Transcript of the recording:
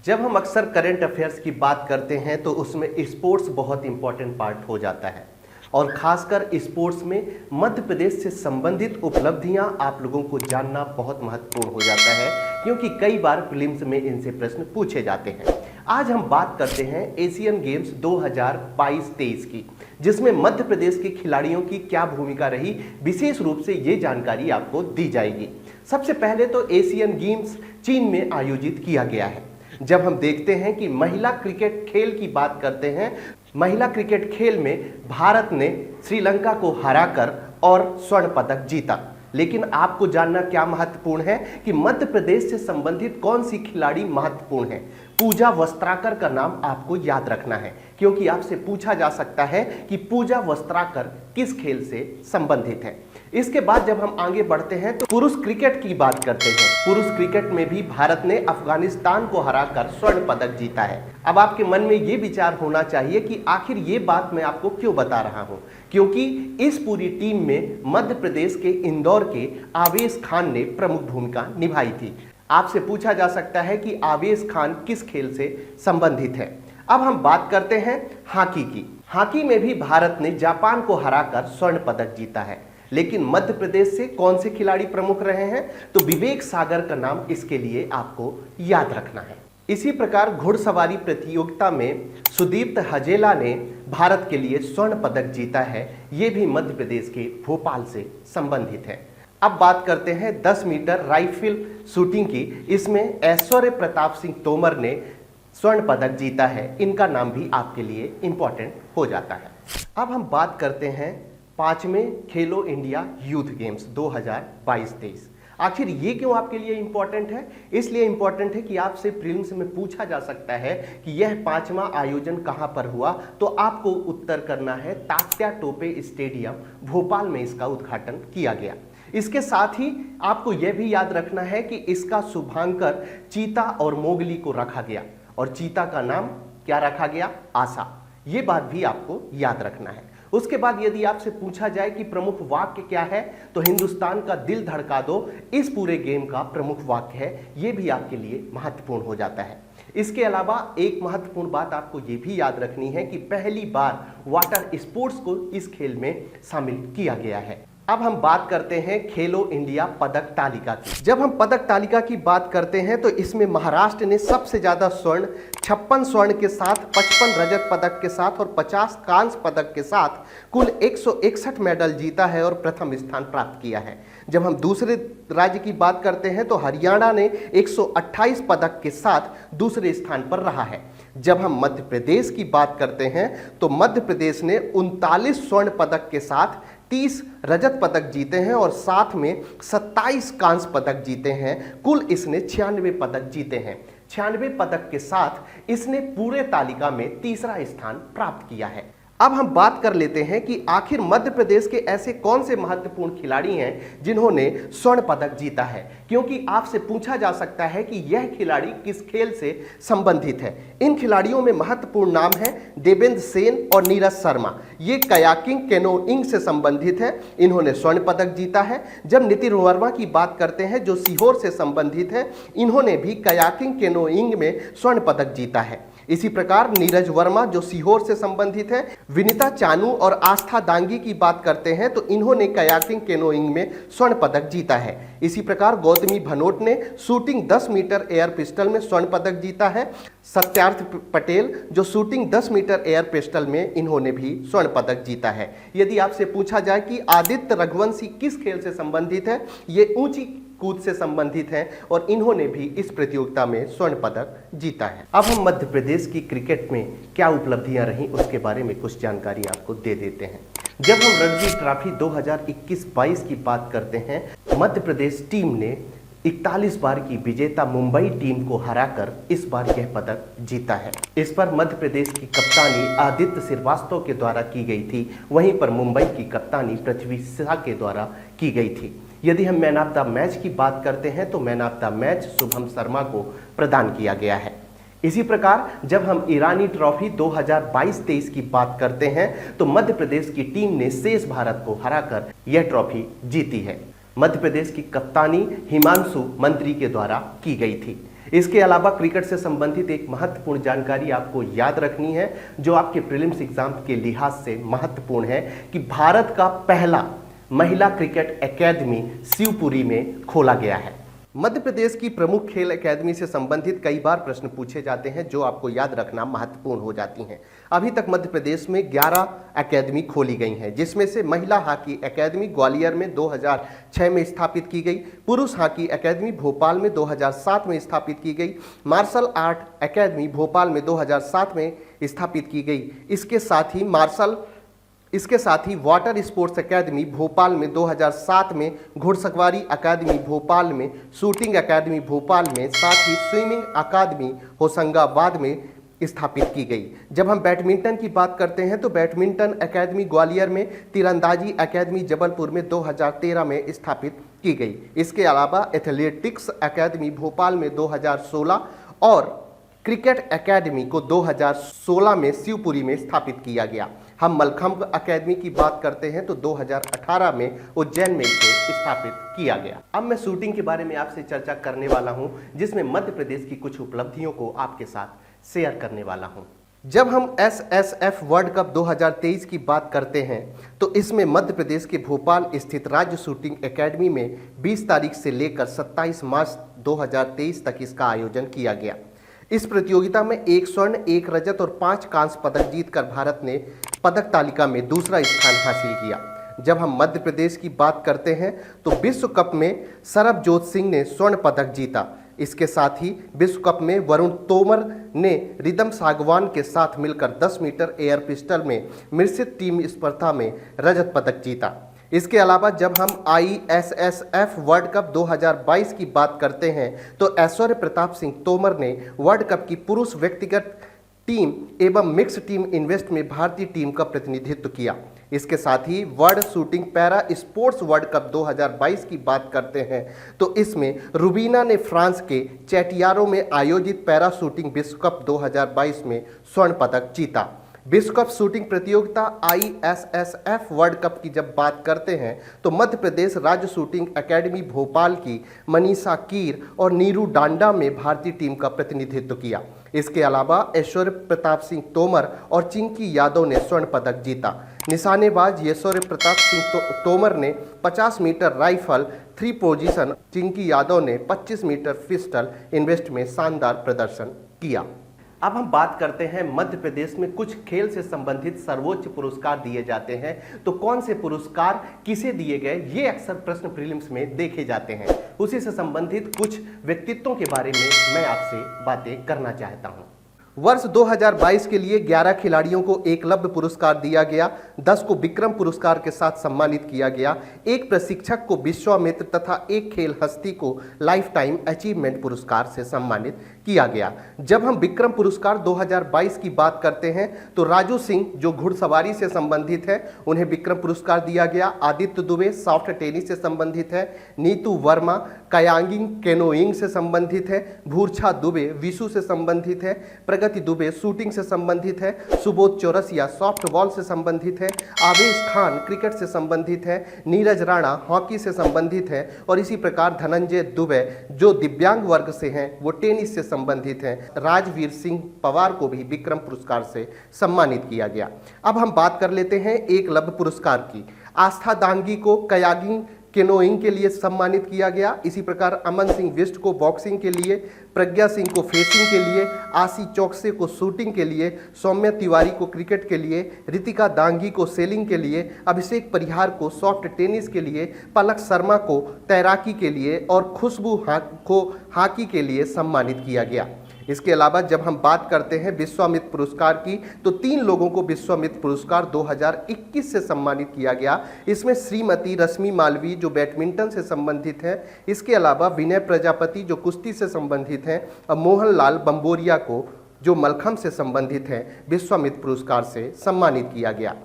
जब हम अक्सर करंट अफेयर्स की बात करते हैं तो उसमें स्पोर्ट्स बहुत इंपॉर्टेंट पार्ट हो जाता है और खासकर स्पोर्ट्स में मध्य प्रदेश से संबंधित उपलब्धियां आप लोगों को जानना बहुत महत्वपूर्ण हो जाता है, क्योंकि कई बार प्रीलिम्स में इनसे प्रश्न पूछे जाते हैं। आज हम बात करते हैं एशियन गेम्स 2022-23 की, जिसमें मध्य प्रदेश के खिलाड़ियों की क्या भूमिका रही, विशेष रूप से ये जानकारी आपको दी जाएगी। सबसे पहले तो एशियन गेम्स चीन में आयोजित किया गया है। जब हम देखते हैं कि महिला क्रिकेट खेल की बात करते हैं, महिला क्रिकेट खेल में भारत ने श्रीलंका को हराकर और स्वर्ण पदक जीता। लेकिन आपको जानना क्या महत्वपूर्ण है कि मध्य प्रदेश से संबंधित कौन सी खिलाड़ी महत्वपूर्ण है। पूजा वस्त्राकर का नाम आपको याद रखना है, क्योंकि आपसे पूछा जा सकता है कि पूजा वस्त्राकर किस खेल से संबंधित है। इसके बाद जब हम आगे बढ़ते हैं तो पुरुष क्रिकेट की बात करते हैं। पुरुष क्रिकेट में भी भारत ने अफगानिस्तान को हराकर स्वर्ण पदक जीता है। अब आपके मन में ये विचार होना चाहिए कि आखिर ये बात मैं आपको क्यों बता रहा हूँ, क्योंकि इस पूरी टीम में मध्य प्रदेश के इंदौर के आवेश खान ने प्रमुख भूमिका निभाई थी। आपसे पूछा जा सकता है कि आवेश खान किस खेल से संबंधित है। अब हम बात करते हैं हॉकी की। हॉकी में भी भारत ने जापान को हराकर स्वर्ण पदक जीता है। लेकिन मध्य प्रदेश से कौन से खिलाड़ी प्रमुख रहे हैं, तो विवेक सागर का नाम इसके लिए आपको याद रखना है। इसी प्रकार घुड़सवारी प्रतियोगिता में सुदीप्त हजेला ने भारत के लिए स्वर्ण पदक जीता है। ये भी मध्य प्रदेश के भोपाल से संबंधित है। अब बात करते हैं 10 मीटर राइफल शूटिंग की। इसमें ऐश्वर्य प्रताप सिंह तोमर ने स्वर्ण पदक जीता है। इनका नाम भी आपके लिए इंपॉर्टेंट हो जाता है। अब हम बात करते हैं 5वें खेलो इंडिया यूथ गेम्स 2022-23। आखिर ये क्यों आपके लिए इंपॉर्टेंट है? इसलिए इंपॉर्टेंट है कि आपसे प्रीलिम्स में पूछा जा सकता है कि यह 5वां आयोजन कहां पर हुआ, तो आपको उत्तर करना है तात्या टोपे स्टेडियम भोपाल में इसका उद्घाटन किया गया। इसके साथ ही आपको यह भी याद रखना है कि इसका शुभांकर चीता और मोगली को रखा गया, और चीता का नाम क्या रखा गया? आशा। ये बात भी आपको याद रखना है। उसके बाद यदि आपसे पूछा जाए कि प्रमुख वाक्य क्या है, तो हिंदुस्तान का दिल धड़का दो इस पूरे गेम का प्रमुख वाक्य है। यह भी आपके लिए महत्वपूर्ण हो जाता है। इसके अलावा एक महत्वपूर्ण बात आपको यह भी याद रखनी है कि पहली बार वाटर स्पोर्ट्स को इस खेल में शामिल किया गया है। अब हम बात करते हैं खेलो इंडिया पदक तालिका की। जब हम पदक तालिका की बात करते हैं तो इसमें महाराष्ट्र ने सबसे ज्यादा स्वर्ण, 56 स्वर्ण के साथ 55 रजत पदक के साथ और 50 कांस्य पदक के साथ कुल 161 मेडल जीता है और प्रथम स्थान प्राप्त किया है। जब हम दूसरे राज्य की बात करते हैं तो हरियाणा ने 128 पदक के साथ दूसरे स्थान पर रहा है। जब हम मध्य प्रदेश की बात करते हैं तो मध्य प्रदेश ने 39 स्वर्ण पदक के साथ 30 रजत पदक जीते हैं और साथ में 27 कांस्य पदक जीते हैं। कुल इसने 96 पदक जीते हैं। 96 पदक के साथ इसने पूरे तालिका में तीसरा स्थान प्राप्त किया है। अब हम बात कर लेते हैं कि आखिर मध्य प्रदेश के ऐसे कौन से महत्वपूर्ण खिलाड़ी हैं जिन्होंने स्वर्ण पदक जीता है, क्योंकि आपसे पूछा जा सकता है कि यह खिलाड़ी किस खेल से संबंधित है। इन खिलाड़ियों में महत्वपूर्ण नाम है देवेंद्र सेन और नीरज शर्मा। ये कयाकिंग कैनोइंग से संबंधित है। इन्होंने स्वर्ण पदक जीता है। जब नितिन वर्मा की बात करते हैं जो सीहोर से संबंधित है, इन्होंने भी कयाकिंग कैनोइंग में स्वर्ण पदक जीता है। इसी प्रकार नीरज वर्मा जो सीहोर से संबंधित है, विनीता चानू और आस्था दांगी की बात करते हैं तो इन्होंने कयाकिंग कैनोइंग में स्वर्ण पदक जीता है। इसी प्रकार गौतमी भनोट ने शूटिंग 10 मीटर एयर पिस्टल में स्वर्ण पदक जीता है। सत्यार्थ पटेल जो शूटिंग 10 मीटर एयर पिस्टल में इन्होंने भी स्वर्ण पदक जीता है। यदि आपसे पूछा जाए कि आदित्य रघुवंशी किस खेल से संबंधित है, ये ऊंची कूद से संबंधित हैं और इन्होंने भी इस प्रतियोगिता में स्वर्ण पदक जीता है। अब हम मध्य प्रदेश की क्रिकेट में क्या उपलब्धियां रहीं उसके बारे में कुछ जानकारी आपको दे देते हैं। जब हम रणजी ट्रॉफी 2021-22 की बात करते हैं, मध्य प्रदेश टीम ने 41 बार की विजेता मुंबई टीम को हराकर इस बार यह पदक जीता है। इस पर मध्य प्रदेश की कप्तानी आदित्य श्रीवास्तव के द्वारा की गई थी, वहीं पर मुंबई की कप्तानी पृथ्वी शा के द्वारा की गई थी। यदि हम मैन ऑफ द मैच की बात करते हैं तो man of the match Shubham Sharma को प्रदान किया गया है। इसी प्रकार जब हम ईरानी ट्रॉफी 2022-23 की बात करते हैं तो मध्य प्रदेश की टीम ने शेष भारत को हराकर यह ट्रॉफी जीती है। मध्य प्रदेश की कप्तानी हिमांशु मंत्री के द्वारा की गई थी। इसके अलावा क्रिकेट से संबंधित एक महत्वपूर्ण जानकारी आपको याद रखनी है जो आपके प्रीलिम्स एग्जाम के लिहाज से महत्वपूर्ण है कि भारत का पहला महिला क्रिकेट एकेडमी शिवपुरी में खोला गया है। मध्य प्रदेश की प्रमुख खेल एकेडमी से संबंधित कई बार प्रश्न पूछे जाते हैं जो आपको याद रखना महत्वपूर्ण हो जाती हैं। अभी तक मध्य प्रदेश में 11 एकेडमी खोली गई हैं, जिसमें से महिला हॉकी एकेडमी ग्वालियर में 2006 में स्थापित की गई, पुरुष हॉकी एकेडमी भोपाल में 2007 में स्थापित की गई, मार्शल आर्ट एकेडमी भोपाल में 2007 में स्थापित की गई। इसके साथ ही वाटर स्पोर्ट्स एकेडमी भोपाल में 2007 में, घुड़सवारी अकादमी भोपाल में, शूटिंग अकादमी भोपाल में, साथ ही स्विमिंग अकादमी होशंगाबाद में स्थापित की गई। जब हम बैडमिंटन की बात करते हैं तो बैडमिंटन अकादमी ग्वालियर में, तीरंदाजी अकादमी जबलपुर में 2013 में स्थापित की गई। इसके अलावा एथलेटिक्स अकादमी भोपाल में 2016 और क्रिकेट एकेडमी को 2016 में शिवपुरी में स्थापित किया गया। हम मलखंभ अकेडमी की बात करते हैं तो 2018 में उज्जैन में इसे स्थापित किया गया। अब मैं शूटिंग के बारे में आपसे चर्चा करने वाला हूं, जिसमें मध्य प्रदेश की कुछ उपलब्धियों को आपके साथ शेयर करने वाला हूं। जब हम SSF वर्ल्ड कप 2023 की बात करते हैं तो इसमें मध्य प्रदेश के भोपाल स्थित राज्य शूटिंग एकेडमी में 20 तारीख से लेकर 27 मार्च 2023 तक इसका आयोजन किया गया। इस प्रतियोगिता में 1 स्वर्ण, 1 रजत और 5 कांस्य पदक जीतकर भारत ने पदक तालिका में दूसरा स्थान हासिल किया। जब हम मध्य प्रदेश की बात करते हैं तो विश्व कप में सरबजोत सिंह ने स्वर्ण पदक जीता। इसके साथ ही विश्व कप में वरुण तोमर ने रिदम सागवान के साथ मिलकर 10 मीटर एयर पिस्टल में मिश्रित टीम स्पर्धा में रजत पदक जीता। इसके अलावा जब हम ISSF वर्ल्ड कप 2022 की बात करते हैं तो ऐश्वर्य प्रताप सिंह तोमर ने वर्ल्ड कप की पुरुष व्यक्तिगत टीम एवं मिक्स टीम इवेंट में भारतीय टीम का प्रतिनिधित्व किया। इसके साथ ही world shooting para sports world cup 2022 की बात करते हैं तो इसमें रुबीना ने फ्रांस के चैटियारो में आयोजित पैरा शूटिंग विश्व कप 2022 में स्वर्ण पदक जीता। विश्व कप शूटिंग प्रतियोगिता ISSF वर्ल्ड कप की जब बात करते हैं तो मध्य प्रदेश राज्य शूटिंग एकेडमी भोपाल की मनीषा कीर और नीरू डांडा में भारतीय टीम का प्रतिनिधित्व किया। इसके अलावा ऐश्वर्य प्रताप सिंह तोमर और चिंकी यादव ने स्वर्ण पदक जीता। निशानेबाज ऐश्वर्य प्रताप सिंह तोमर ने 50 metre rifle 3 position, Chinki Yadav ने 25 मीटर पिस्टल इवेंट में शानदार प्रदर्शन किया। अब हम बात करते हैं मध्य प्रदेश में कुछ खेल से संबंधित सर्वोच्च पुरस्कार दिए जाते हैं, तो कौन से पुरस्कार किसे दिए गए ये अक्सर प्रश्न प्रीलिम्स में देखे जाते हैं। उसी से संबंधित कुछ व्यक्तित्वों के बारे में मैं आपसे बातें करना चाहता हूं। वर्ष 2022 के लिए 11 खिलाड़ियों को एकलव्य पुरस्कार दिया गया, 10 को विक्रम पुरस्कार के साथ सम्मानित किया गया, एक प्रशिक्षक को विश्वामित्र तथा एक खेल हस्ती को लाइफ टाइम अचीवमेंट पुरस्कार से सम्मानित किया गया। जब हम विक्रम पुरस्कार 2022 की बात करते हैं तो राजू सिंह जो घुड़सवारी से संबंधित है उन्हें विक्रम पुरस्कार दिया गया। आदित्य दुबे सॉफ्ट टेनिस से संबंधित है, नीतू वर्मा कयांगिंग कैनोइंग से संबंधित है, भूरछा दुबे विशु से संबंधित है, प्रगति दुबे शूटिंग से संबंधित है, सुबोध चौरसिया सॉफ्टबॉल से संबंधित है, आवेश खान क्रिकेट से संबंधित है, नीरज राणा हॉकी से संबंधित है और इसी प्रकार धनंजय दुबे जो दिव्यांग वर्ग से हैं वो टेनिस से संबंधित हैं। राजवीर सिंह पवार को भी विक्रम पुरस्कार से सम्मानित किया गया। अब हम बात कर लेते हैं एकलव्य पुरस्कार की। आस्था दांगी को कयागिंग कैनोइंग के लिए सम्मानित किया गया। इसी प्रकार अमन सिंह बिष्ट को बॉक्सिंग के लिए, प्रज्ञा सिंह को फेसिंग के लिए, आशी चौकसे को शूटिंग के लिए, सौम्या तिवारी को क्रिकेट के लिए, रितिका दांगी को सेलिंग के लिए, अभिषेक परिहार को सॉफ्ट टेनिस के लिए, पलक शर्मा को तैराकी के लिए और खुशबू को हॉकी के लिए सम्मानित किया गया। इसके अलावा जब हम बात करते हैं विश्वामित्र पुरस्कार की तो 3 लोगों को विश्वामित्र पुरस्कार 2021 से सम्मानित किया गया। इसमें श्रीमती रश्मि मालवीय जो बैडमिंटन से संबंधित है, इसके अलावा विनय प्रजापति जो कुश्ती से संबंधित हैं और मोहनलाल बम्बोरिया को जो मलखंभ से संबंधित हैं विश्वामित्र पुरस्कार से सम्मानित किया गया।